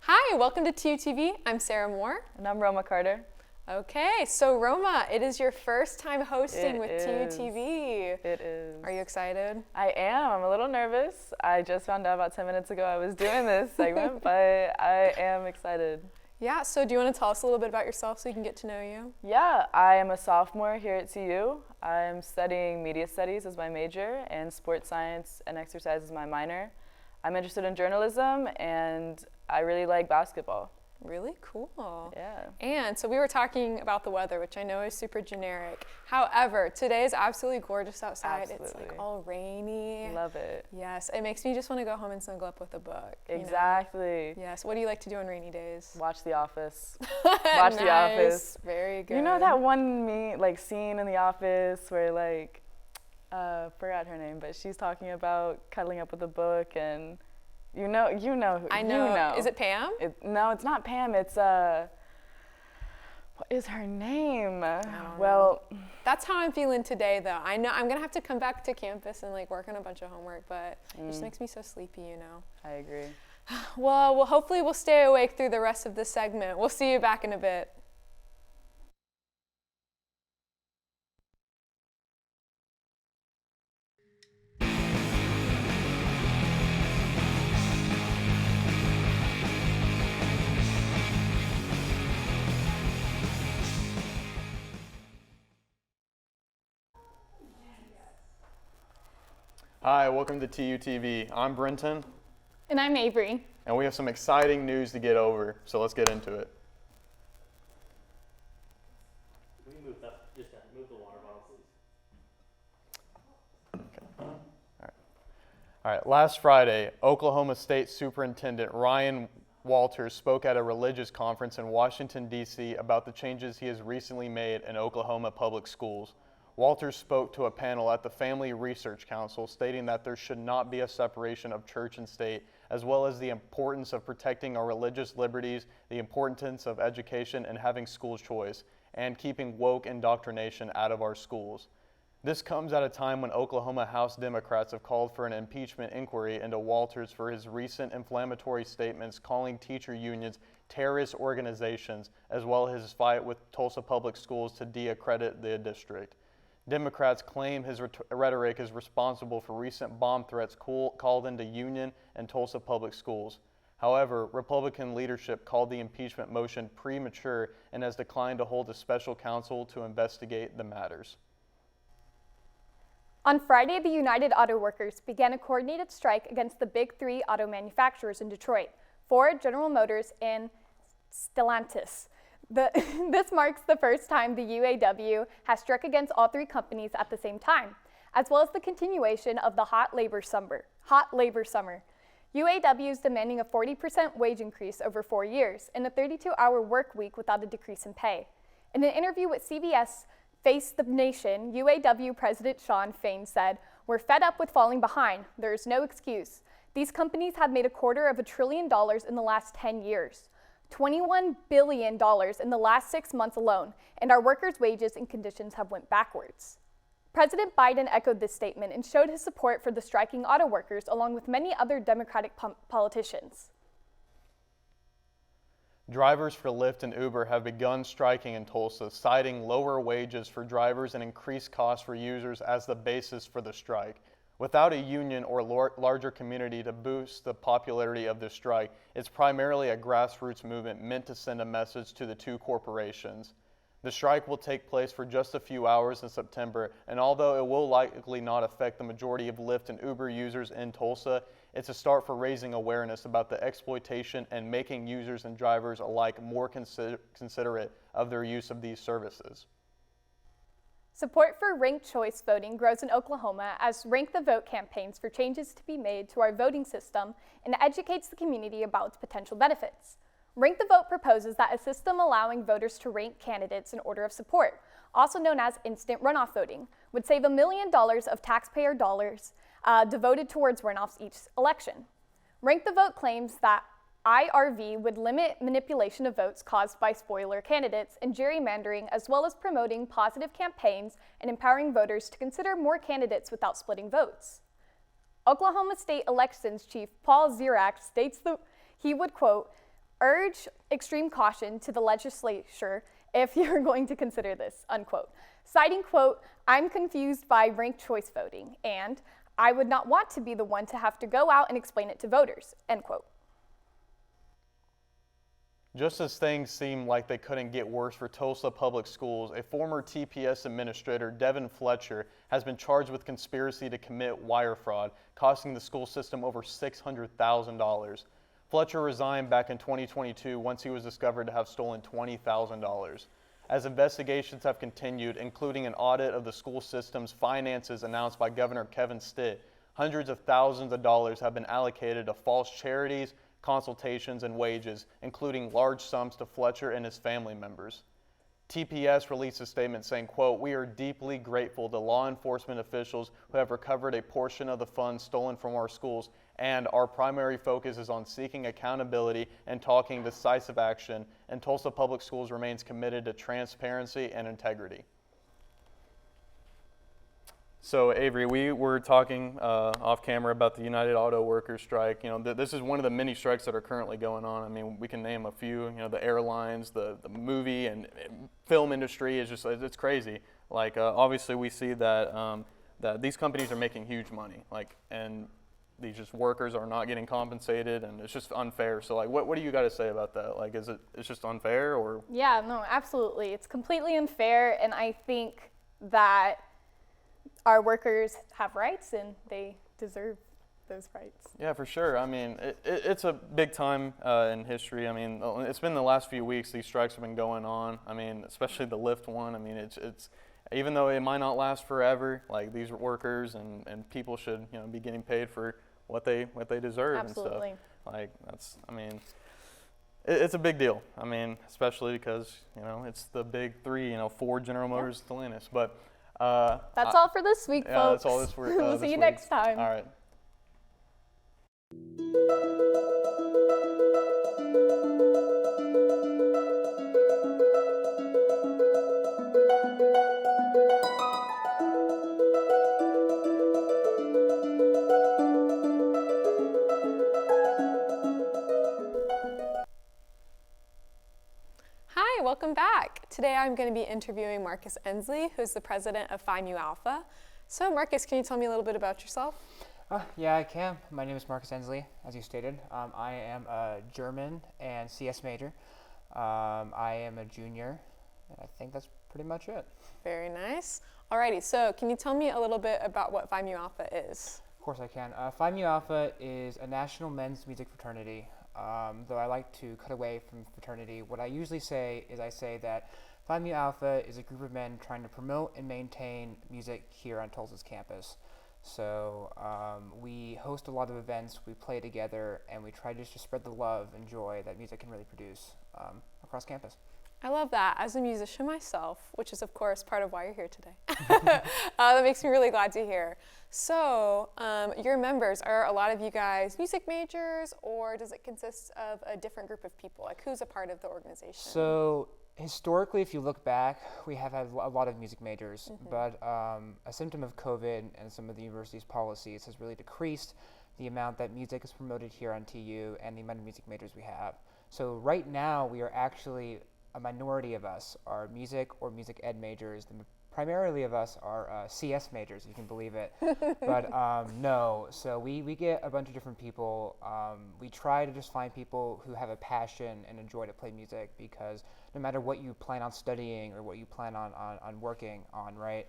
Hi, welcome to TUTV. I'm Sara Moore. And I'm Roma Carter. Okay, so Roma, it is your first time hosting with TUTV. It is. Are you excited? I am. I'm a little nervous. I just found out about 10 minutes ago I was doing this segment, but I am excited. Yeah, so do you want to tell us a little bit about yourself so we can get to know you? Yeah, I am a sophomore here at TU. I'm studying media studies as my major and sports science and exercise as my minor. I'm interested in journalism and I really like basketball. Really cool. Yeah. And so we were talking about the weather, which I know is super generic. However, today is absolutely gorgeous outside. Absolutely. It's like all rainy. Love it. Yes, it makes me just want to go home and snuggle up with a book. Exactly. You know? Yes. What do you like to do on rainy days? Watch The Office. Watch Nice. The Office. Very good. You know that one scene in The Office where forgot her name, but she's talking about cuddling up with a book and you know. I know. You know. Is it Pam? No, it's not Pam. It's what is her name? Well, that's how I'm feeling today, though. I know I'm gonna have to come back to campus and work on a bunch of homework, but it just makes me so sleepy, you know. I agree. Well, hopefully we'll stay awake through the rest of this segment. We'll see you back in a bit. Hi, welcome to TUTV. I'm Brenton. And I'm Avery. And we have some exciting news to get over, so let's get into it. Can we move that? Just move the water bottle, please. Okay. All right. Last Friday, Oklahoma State Superintendent Ryan Walters spoke at a religious conference in Washington, D.C. about the changes he has recently made in Oklahoma public schools. Walters spoke to a panel at the Family Research Council stating that there should not be a separation of church and state, as well as the importance of protecting our religious liberties, the importance of education and having school choice, and keeping woke indoctrination out of our schools. This comes at a time when Oklahoma House Democrats have called for an impeachment inquiry into Walters for his recent inflammatory statements calling teacher unions terrorist organizations, as well as his fight with Tulsa Public Schools to de-accredit the district. Democrats claim his rhetoric is responsible for recent bomb threats called into Union and Tulsa public schools. However, Republican leadership called the impeachment motion premature and has declined to hold a special counsel to investigate the matters. On Friday, the United Auto Workers began a coordinated strike against the big three auto manufacturers in Detroit, Ford, General Motors, and Stellantis. This marks the first time the UAW has struck against all three companies at the same time, as well as the continuation of the hot labor summer. UAW is demanding a 40% wage increase over 4 years and a 32-hour work week without a decrease in pay. In an interview with CBS Face the Nation, UAW President Shawn Fain said, "We're fed up with falling behind. There is no excuse. These companies have made $250 billion in the last 10 years. $21 billion in the last 6 months alone, and our workers' wages and conditions have went backwards." President Biden echoed this statement and showed his support for the striking auto workers along with many other Democratic politicians. Drivers for Lyft and Uber have begun striking in Tulsa, citing lower wages for drivers and increased costs for users as the basis for the strike. Without a union or larger community to boost the popularity of this strike, it's primarily a grassroots movement meant to send a message to the two corporations. The strike will take place for just a few hours in September, and although it will likely not affect the majority of Lyft and Uber users in Tulsa, it's a start for raising awareness about the exploitation and making users and drivers alike more considerate of their use of these services. Support for ranked choice voting grows in Oklahoma as Rank the Vote campaigns for changes to be made to our voting system and educates the community about its potential benefits. Rank the Vote proposes that a system allowing voters to rank candidates in order of support, also known as instant runoff voting, would save $1 million of taxpayer dollars devoted towards runoffs each election. Rank the Vote claims that IRV would limit manipulation of votes caused by spoiler candidates and gerrymandering, as well as promoting positive campaigns and empowering voters to consider more candidates without splitting votes. Oklahoma State Elections Chief Paul Zirak states that he would, quote, urge extreme caution to the legislature if you're going to consider this, unquote, citing, quote, I'm confused by ranked choice voting, and I would not want to be the one to have to go out and explain it to voters, end quote. Just as things seem like they couldn't get worse for Tulsa Public Schools, a former TPS administrator, Devin Fletcher, has been charged with conspiracy to commit wire fraud, costing the school system over $600,000. Fletcher resigned back in 2022 once he was discovered to have stolen $20,000. As investigations have continued, including an audit of the school system's finances announced by Governor Kevin Stitt, hundreds of thousands of dollars have been allocated to false charities, consultations, and wages, including large sums to Fletcher and his family members. TPS released a statement saying, quote, we are deeply grateful to law enforcement officials who have recovered a portion of the funds stolen from our schools, and our primary focus is on seeking accountability and taking decisive action, and Tulsa Public Schools remains committed to transparency and integrity. So Avery, we were talking off camera about the United Auto Workers strike. You know, this is one of the many strikes that are currently going on. I mean, we can name a few. You know, the airlines, the movie and film industry is just, it's crazy. Like obviously we see that that these companies are making huge money. Like, and these just workers are not getting compensated, and it's just unfair. So like, what do you got to say about that? Like, it's just unfair, or? Yeah, no, absolutely. It's completely unfair, and I think that our workers have rights and they deserve those rights. Yeah, for sure. I mean, it's a big time in history. I mean, it's been the last few weeks these strikes have been going on. I mean, especially the Lyft one. I mean, it's even though it might not last forever, like these workers and people should, you know, be getting paid for what they deserve. Absolutely. And stuff. Like that's, I mean, it's a big deal. I mean, especially because, you know, it's the big three, you know, Ford, General Motors, Stellantis. But that's all for this week, yeah, folks. that's all this week. We'll see you next time. All right. Hi, welcome back. Today I'm going to be interviewing Marcus Easley, who's the president of Phi Mu Alpha. So Marcus, can you tell me a little bit about yourself? Yeah, I can. My name is Marcus Easley, as you stated. I am a German and CS major. I am a junior, and I think that's pretty much it. Very nice. Alrighty, so can you tell me a little bit about what Phi Mu Alpha is? Of course I can. Phi Mu Alpha is a national men's music fraternity. Though I like to cut away from fraternity, what I usually say is I say that Phi Mu Alpha is a group of men trying to promote and maintain music here on Tulsa's campus. So we host a lot of events, we play together, and we try just to spread the love and joy that music can really produce across campus. I love that. As a musician myself, which is of course part of why you're here today, that makes me really glad to hear. So your members, are a lot of you guys music majors, or does it consist of a different group of people? Like, who's a part of the organization? So historically, if you look back, we have had a lot of music majors, but a symptom of COVID and some of the university's policies has really decreased the amount that music is promoted here on TU and the amount of music majors we have. So right now, we are actually, a minority of us are music or music ed majors. The primarily of us are CS majors, if you can believe it. But no, so we get a bunch of different people. We try to just find people who have a passion and enjoy to play music, because no matter what you plan on studying or what you plan on working on, right,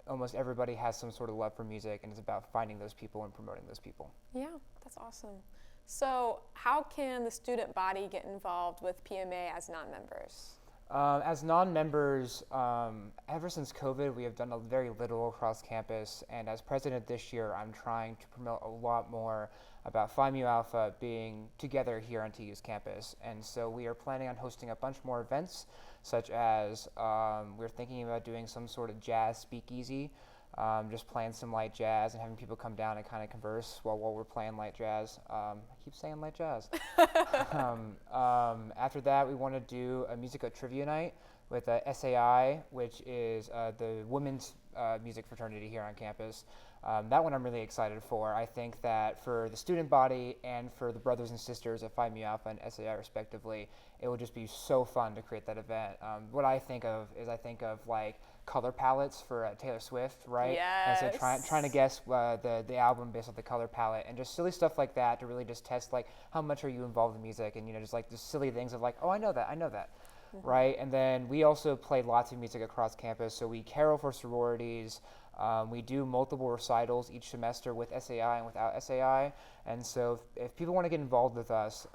almost everybody has some sort of love for music, and it's about finding those people and promoting those people. Yeah, that's awesome. So how can the student body get involved with PMA as non-members? As non-members, ever since COVID, we have done a very little across campus, and as president this year, I'm trying to promote a lot more about Phi Mu Alpha being together here on TU's campus. And so we are planning on hosting a bunch more events, such as we're thinking about doing some sort of jazz speakeasy, just playing some light jazz and having people come down and kind of converse while we're playing light jazz. I keep saying light jazz. After that, we want to do a music trivia night with SAI, which is the women's music fraternity here on campus. That one I'm really excited for. I think that for the student body and for the brothers and sisters at Phi Mu Alpha and SAI respectively, it will just be so fun to create that event. What I think of is like color palettes for Taylor Swift, right? Yes. And so trying to guess the album based on the color palette and just silly stuff like that to really just test like how much are you involved in music, and just like just silly things of like, oh, I know that. Mm-hmm. Right? And then we also play lots of music across campus. So we carol for sororities. We do multiple recitals each semester with SAI and without SAI. And so if people want to get involved with us,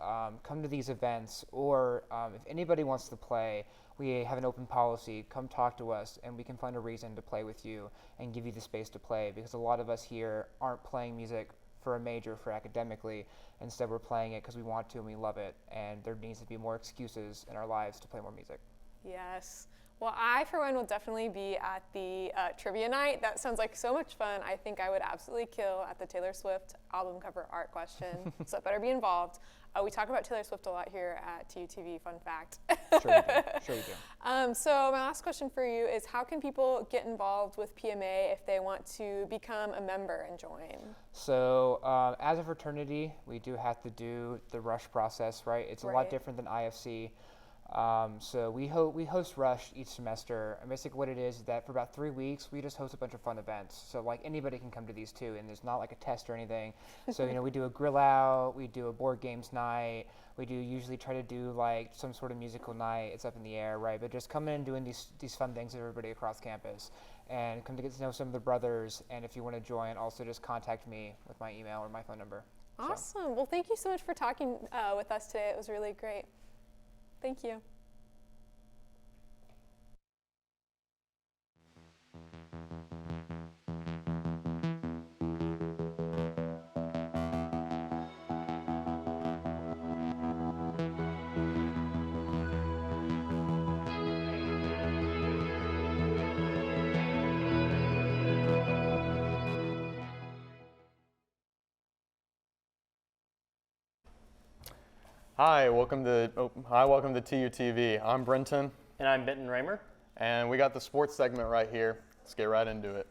come to these events, or if anybody wants to play, we have an open policy. Come talk to us, and we can find a reason to play with you and give you the space to play, because a lot of us here aren't playing music for a major, for academically. Instead, we're playing it because we want to and we love it, and there needs to be more excuses in our lives to play more music. Yes. Well, I, for one, will definitely be at the trivia night. That sounds like so much fun. I think I would absolutely kill at the Taylor Swift album cover art question, so I better be involved. We talk about Taylor Swift a lot here at TUTV, fun fact. Sure you do. So my last question for you is, how can people get involved with PMA if they want to become a member and join? So as a fraternity, we do have to do the rush process, right? It's a lot different than IFC. So we host Rush each semester, and basically what it is that for about 3 weeks we just host a bunch of fun events. So like anybody can come to these too, and there's not like a test or anything. So we do a grill out, we do a board games night, we do usually try to do like some sort of musical night. It's up in the air, right? But just coming and doing these fun things with everybody across campus, and come to get to know some of the brothers. And if you want to join, also just contact me with my email or my phone number. Awesome. So. Well, thank you so much for talking with us today. It was really great. Thank you. Hi, welcome to TUTV. I'm Brenton. And I'm Benton Raymer. And we got the sports segment right here. Let's get right into it.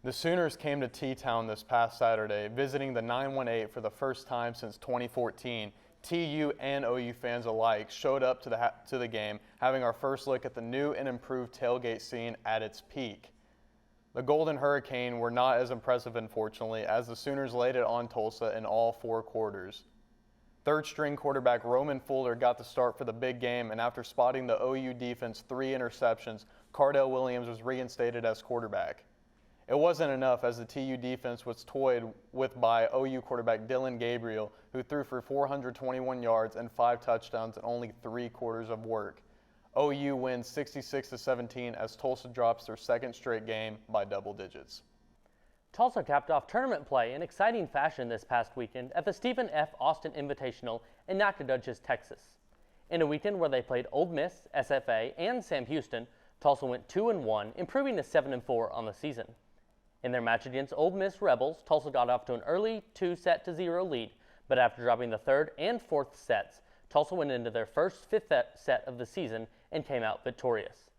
The Sooners came to T-Town this past Saturday, visiting the 918 for the first time since 2014. TU and OU fans alike showed up to the game, having our first look at the new and improved tailgate scene at its peak. The Golden Hurricane were not as impressive, unfortunately, as the Sooners laid it on Tulsa in all 4 quarters. Third-string quarterback Roman Fuller got the start for the big game, and after spotting the OU defense 3 interceptions, Cardell Williams was reinstated as quarterback. It wasn't enough, as the TU defense was toyed with by OU quarterback Dylan Gabriel, who threw for 421 yards and 5 touchdowns in only 3 quarters of work. OU wins 66-17 as Tulsa drops their second straight game by double digits. Tulsa capped off tournament play in exciting fashion this past weekend at the Stephen F. Austin Invitational in Nacogdoches, Texas. In a weekend where they played Ole Miss, SFA, and Sam Houston, Tulsa went 2-1, improving to 7-4 on the season. In their match against Ole Miss Rebels, Tulsa got off to an early 2-0 lead, but after dropping the third and fourth sets, Tulsa went into their first fifth set of the season and came out victorious.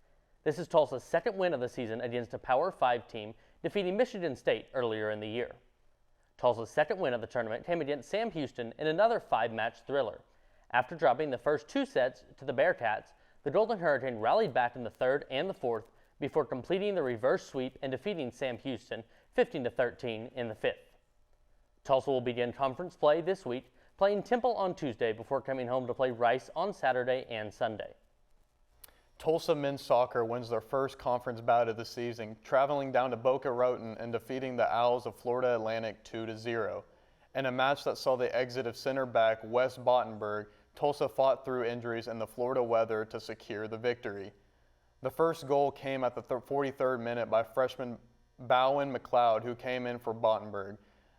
This is Tulsa's second win of the season against a Power 5 team, defeating Michigan State earlier in the year. Tulsa's second win of the tournament came against Sam Houston in another 5-match thriller. After dropping the first 2 sets to the Bearcats, the Golden Hurricane rallied back in the third and the fourth before completing the reverse sweep and defeating Sam Houston 15-13 in the fifth. Tulsa will begin conference play this week, playing Temple on Tuesday before coming home to play Rice on Saturday and Sunday. Tulsa men's soccer wins their first conference bout of the season, traveling down to Boca Raton and defeating the Owls of Florida Atlantic 2-0. In a match that saw the exit of center back Wes Bottenberg, Tulsa fought through injuries and the Florida weather to secure the victory. The first goal came at the 43rd minute by freshman Bowen McLeod, who came in for Bottenberg.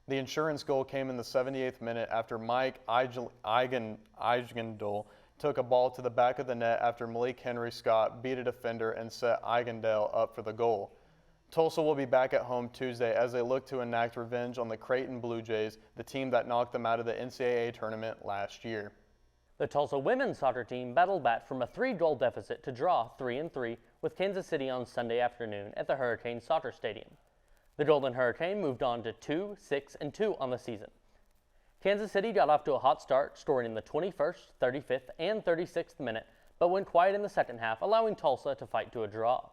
The insurance goal came in the 78th minute after Mike Eigendel took a ball to the back of the net after Malik Henry Scott beat a defender and set Eigendel up for the goal. Tulsa will be back at home Tuesday as they look to enact revenge on the Creighton Blue Jays, the team that knocked them out of the NCAA tournament last year. The Tulsa women's soccer team battled back from a 3-goal deficit to draw 3-3 with Kansas City on Sunday afternoon at the Hurricane Soccer Stadium. The Golden Hurricane moved on to 2-6-2 on the season. Kansas City got off to a hot start, scoring in the 21st, 35th, and 36th minute, but went quiet in the second half, allowing Tulsa to fight to a draw.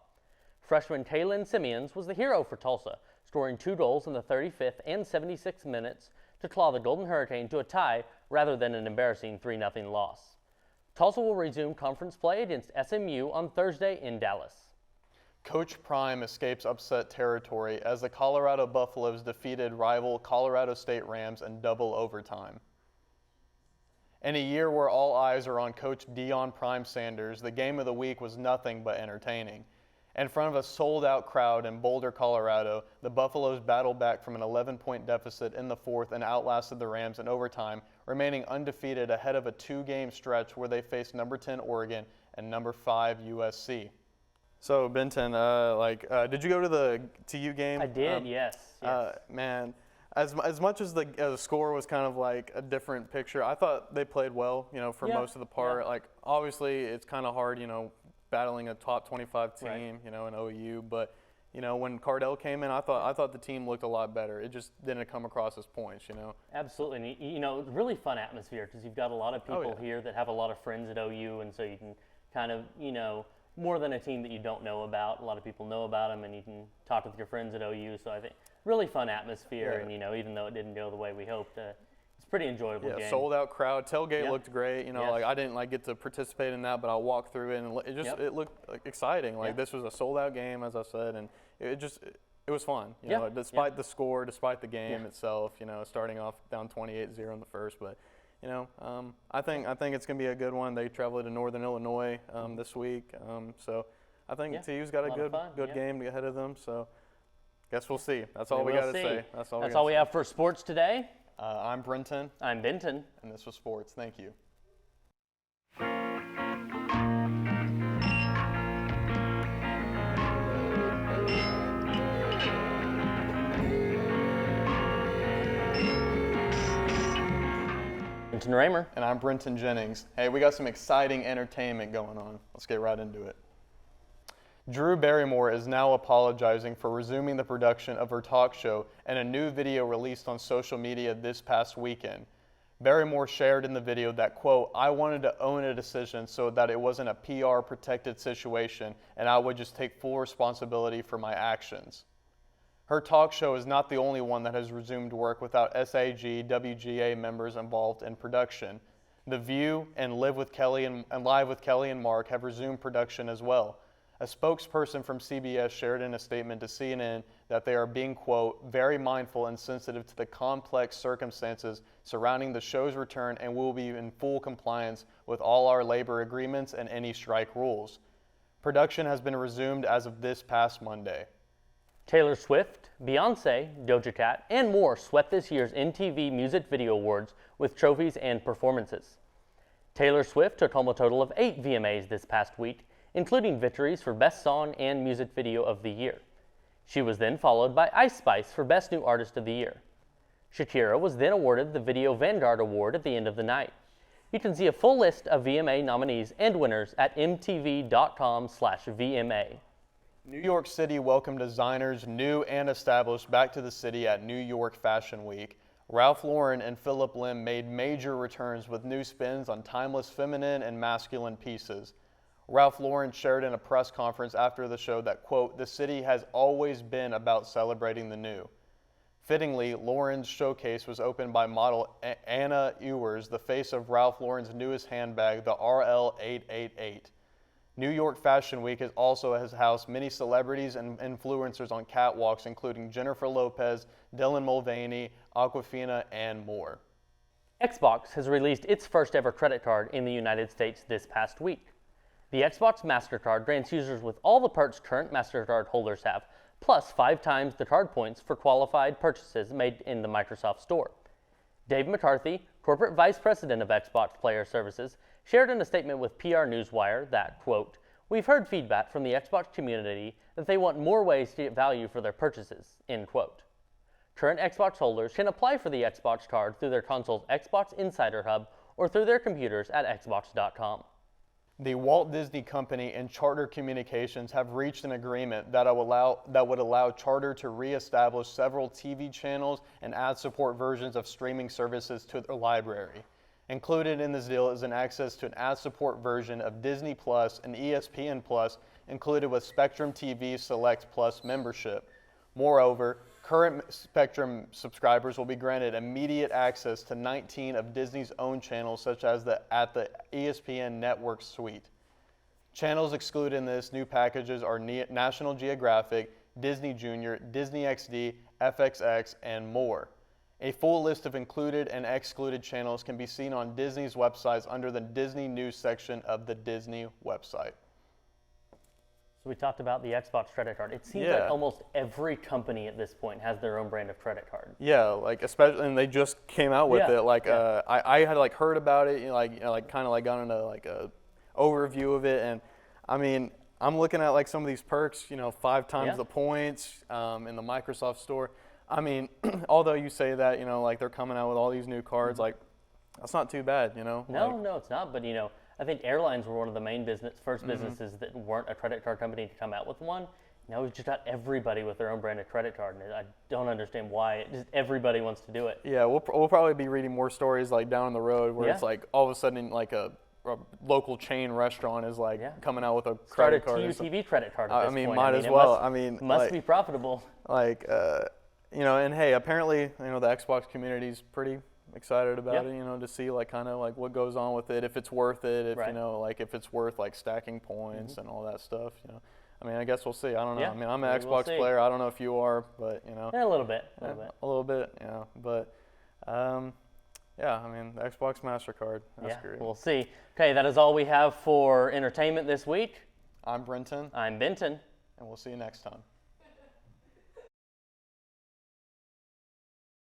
Freshman Taylin Simeons was the hero for Tulsa, scoring 2 goals in the 35th and 76th minutes to claw the Golden Hurricane to a tie rather than an embarrassing 3-0 loss. Tulsa will resume conference play against SMU on Thursday in Dallas. Coach Prime escapes upset territory as the Colorado Buffaloes defeated rival Colorado State Rams in double overtime. In a year where all eyes are on Coach Deion Prime Sanders, the game of the week was nothing but entertaining. In front of a sold-out crowd in Boulder, Colorado, the Buffaloes battled back from an 11-point deficit in the fourth and outlasted the Rams in overtime, remaining undefeated ahead of a 2-game stretch where they faced number 10 Oregon and number 5 USC. So, Benton, did you go to the TU game? I did, yes. Man, as much as the score was kind of like a different picture, I thought they played well, for most of the part. Yeah. Like, obviously, it's kind of hard, battling a top 25 team, Right. in OU. But, when Cardell came in, I thought the team looked a lot better. It just didn't come across as points, Absolutely. And, really fun atmosphere because you've got a lot of people here that have a lot of friends at OU, and so you can kind of, more than a team that you don't know about. A lot of people know about them, and you can talk with your friends at OU. So I think really fun atmosphere, and even though it didn't go the way we hoped, it's a pretty enjoyable game. Sold out crowd. Tailgate looked great. Yes. I didn't get to participate in that, but I walked through it, and it looked exciting. This was a sold out game, as I said, and it was fun. Despite the score, despite the game itself. Starting off down 28-0 in the first, but. I think it's going to be a good one. They travel to Northern Illinois this week, so I think TU's got a good game ahead of them. So, guess we'll see. That's all we got to say. That's all we have for sports today. I'm Brenton. I'm Benton. And this was sports. Thank you. Benton Raymer. And I'm Brenton Jennings. Hey, we got some exciting entertainment going on. Let's get right into it. Drew Barrymore is now apologizing for resuming the production of her talk show and a new video released on social media this past weekend. Barrymore shared in the video that, quote, "I wanted to own a decision so that it wasn't a PR protected situation and I would just take full responsibility for my actions." Her talk show is not the only one that has resumed work without SAG, WGA members involved in production. The View and Live with Kelly and Live with Kelly and Mark have resumed production as well. A spokesperson from CBS shared in a statement to CNN that they are being, quote, "very mindful and sensitive to the complex circumstances surrounding the show's return and will be in full compliance with all our labor agreements and any strike rules." Production has been resumed as of this past Monday. Taylor Swift, Beyonce, Doja Cat, and more swept this year's MTV Music Video Awards with trophies and performances. Taylor Swift took home a total of 8 VMAs this past week, including victories for Best Song and Music Video of the Year. She was then followed by Ice Spice for Best New Artist of the Year. Shakira was then awarded the Video Vanguard Award at the end of the night. You can see a full list of VMA nominees and winners at mtv.com/VMA. New York City welcomed designers new and established back to the city at New York Fashion Week. Ralph Lauren and Philip Lim made major returns with new spins on timeless feminine and masculine pieces. Ralph Lauren shared in a press conference after the show that, quote, "the city has always been about celebrating the new." Fittingly, Lauren's showcase was opened by model Anna Ewers, the face of Ralph Lauren's newest handbag, the RL888. New York Fashion Week also has housed many celebrities and influencers on catwalks, including Jennifer Lopez, Dylan Mulvaney, Awkwafina, and more. Xbox has released its first ever credit card in the United States this past week. The Xbox MasterCard grants users with all the perks current MasterCard holders have, plus 5 times the card points for qualified purchases made in the Microsoft Store. Dave McCarthy, Corporate Vice President of Xbox Player Services, shared in a statement with PR Newswire that, quote, "We've heard feedback from the Xbox community that they want more ways to get value for their purchases," end quote. Current Xbox holders can apply for the Xbox card through their console's Xbox Insider Hub or through their computers at xbox.com. The Walt Disney Company and Charter Communications have reached an agreement that would allow Charter to reestablish several TV channels and ad-support versions of streaming services to their library. Included in this deal is an access to an ad-support version of Disney Plus and ESPN Plus, included with Spectrum TV Select Plus membership. Moreover, current Spectrum subscribers will be granted immediate access to 19 of Disney's own channels, such as at the ESPN Network suite. Channels excluded in this new packages are National Geographic, Disney Junior, Disney XD, FXX, and more. A full list of included and excluded channels can be seen on Disney's websites under the Disney News section of the Disney website. So we talked about the Xbox credit card. It seems like almost every company at this point has their own brand of credit card. Yeah, like especially, and they just came out with it. Like I had like heard about it, kind of like gone into like a overview of it, and I mean, I'm looking at like some of these perks, 5 times the points in the Microsoft Store. I mean, although you say that, like they're coming out with all these new cards, like that's not too bad, No, it's not. But I think airlines were one of the main first businesses that weren't a credit card company to come out with one. Now we've just got everybody with their own branded credit card, and I don't understand why. Just everybody wants to do it. Yeah, we'll probably be reading more stories like down the road where it's like all of a sudden like a local chain restaurant is like coming out with a credit card. Start a TUTV credit card at this point. Might as well. Must be profitable. Like, and hey, apparently, the Xbox community's pretty excited about it, to see like kind of like what goes on with it, if it's worth it, if like if it's worth like stacking points and all that stuff. I guess we'll see. I don't know. Yeah, I'm an Xbox player. I don't know if you are, but a little bit. But the Xbox MasterCard. That's great. We'll see. Okay, that is all we have for entertainment this week. I'm Brenton. I'm Benton. And we'll see you next time.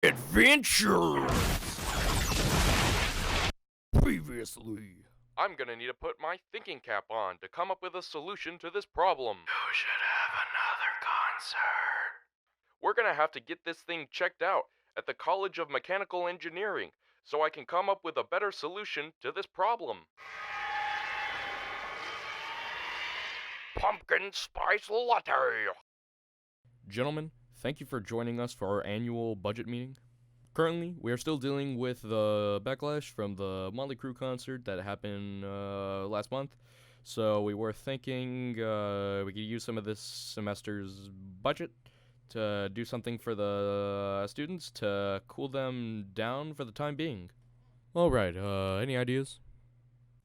Adventure! Previously. I'm gonna need to put my thinking cap on to come up with a solution to this problem. You should have another concert. We're gonna have to get this thing checked out at the College of Mechanical Engineering so I can come up with a better solution to this problem. Pumpkin spice latte! Gentlemen, thank you for joining us for our annual budget meeting. Currently, we are still dealing with the backlash from the Motley Crue concert that happened last month. So we were thinking we could use some of this semester's budget to do something for the students to cool them down for the time being. All right, any ideas?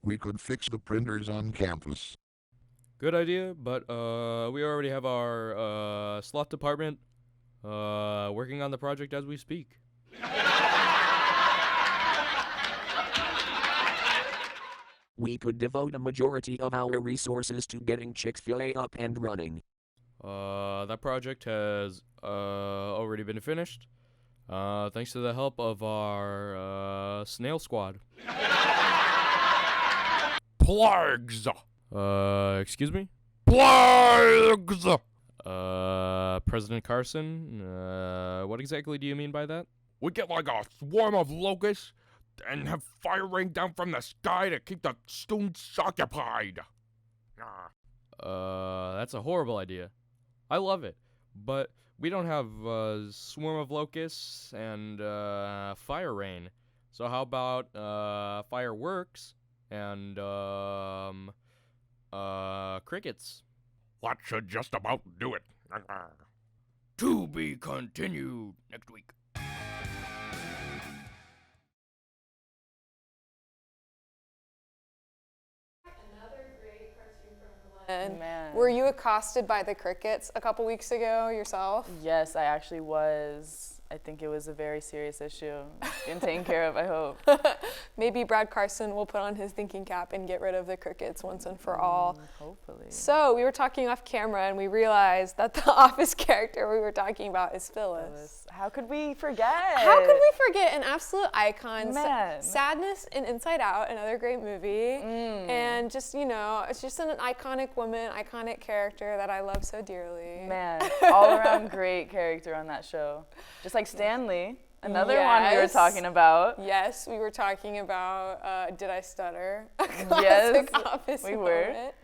We could fix the printers on campus. Good idea, but we already have our slot department working on the project as we speak. We could devote a majority of our resources to getting Chick-fil-A up and running. That project has already been finished, thanks to the help of our snail squad. Plagues! Excuse me? Plagues! President Carson, what exactly do you mean by that? We get like a swarm of locusts and have fire rain down from the sky to keep the students occupied. That's a horrible idea. I love it, but we don't have a swarm of locusts and fire rain. So how about fireworks and crickets? That should just about do it. To be continued next week. Were you accosted by the crickets a couple weeks ago yourself? Yes, I actually was. I think it was a very serious issue. It's getting taken care of, I hope. Maybe Brad Carson will put on his thinking cap and get rid of the crickets once and for all. Hopefully. So we were talking off camera and we realized that the Office character we were talking about is Phyllis. How could we forget? How could we forget an absolute icon? Man. Sadness in Inside Out, another great movie. And just, you know, it's just an iconic woman, iconic character that I love so dearly. Man, all around great character on that show. Just like Stanley, another one we were talking about. Yes, we were talking about Did I Stutter? A Yes, classic Office we were. moment.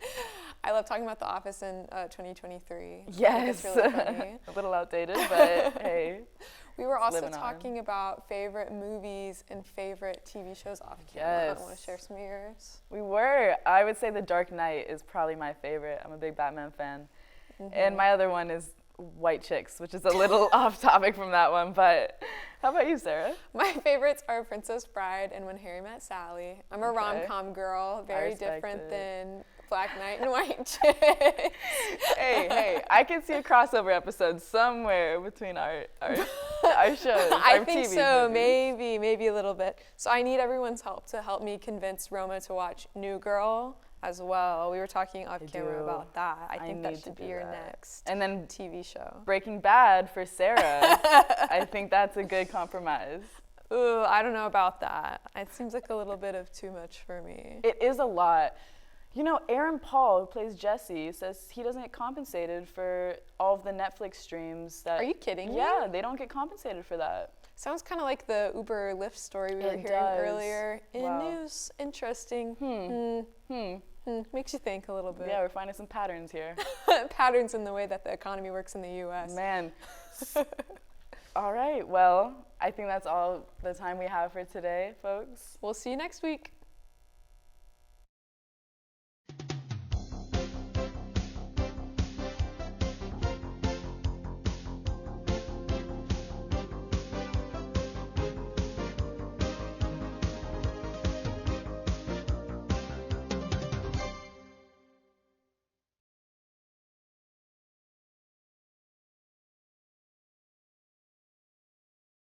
I love talking about The Office in 2023. Yes. It's really funny. A little outdated, but hey. We were also living on. talking about favorite movies and favorite TV shows off camera. Yes. I want to share some of yours. We were. I would say The Dark Knight is probably my favorite. I'm a big Batman fan. And my other one is White Chicks, which is a little off topic from that one, but how about you, Sarah? My favorites are Princess Bride and When Harry Met Sally. I'm a rom-com girl, very different than Black Knight and White Chicks. Hey, I can see a crossover episode somewhere between our shows, I our think TV so, movies. maybe a little bit. So I need everyone's help to help me convince Roma to watch New Girl as well. We were talking off camera about that. I think that should be your next and then TV show. Breaking Bad for Sarah. I think that's a good compromise. Ooh, I don't know about that. It seems like a little bit of too much for me. It is a lot. You know, Aaron Paul, who plays Jesse, says he doesn't get compensated for all of the Netflix streams that... Are you kidding me? Yeah, they don't get compensated for that. Sounds kind of like the Uber Lyft story we were hearing earlier. In news, interesting. Makes you think a little bit. Yeah, we're finding some patterns here. Patterns in the way that the economy works in the U.S. Man. All right, well, I think that's all the time we have for today, folks. We'll see you next week.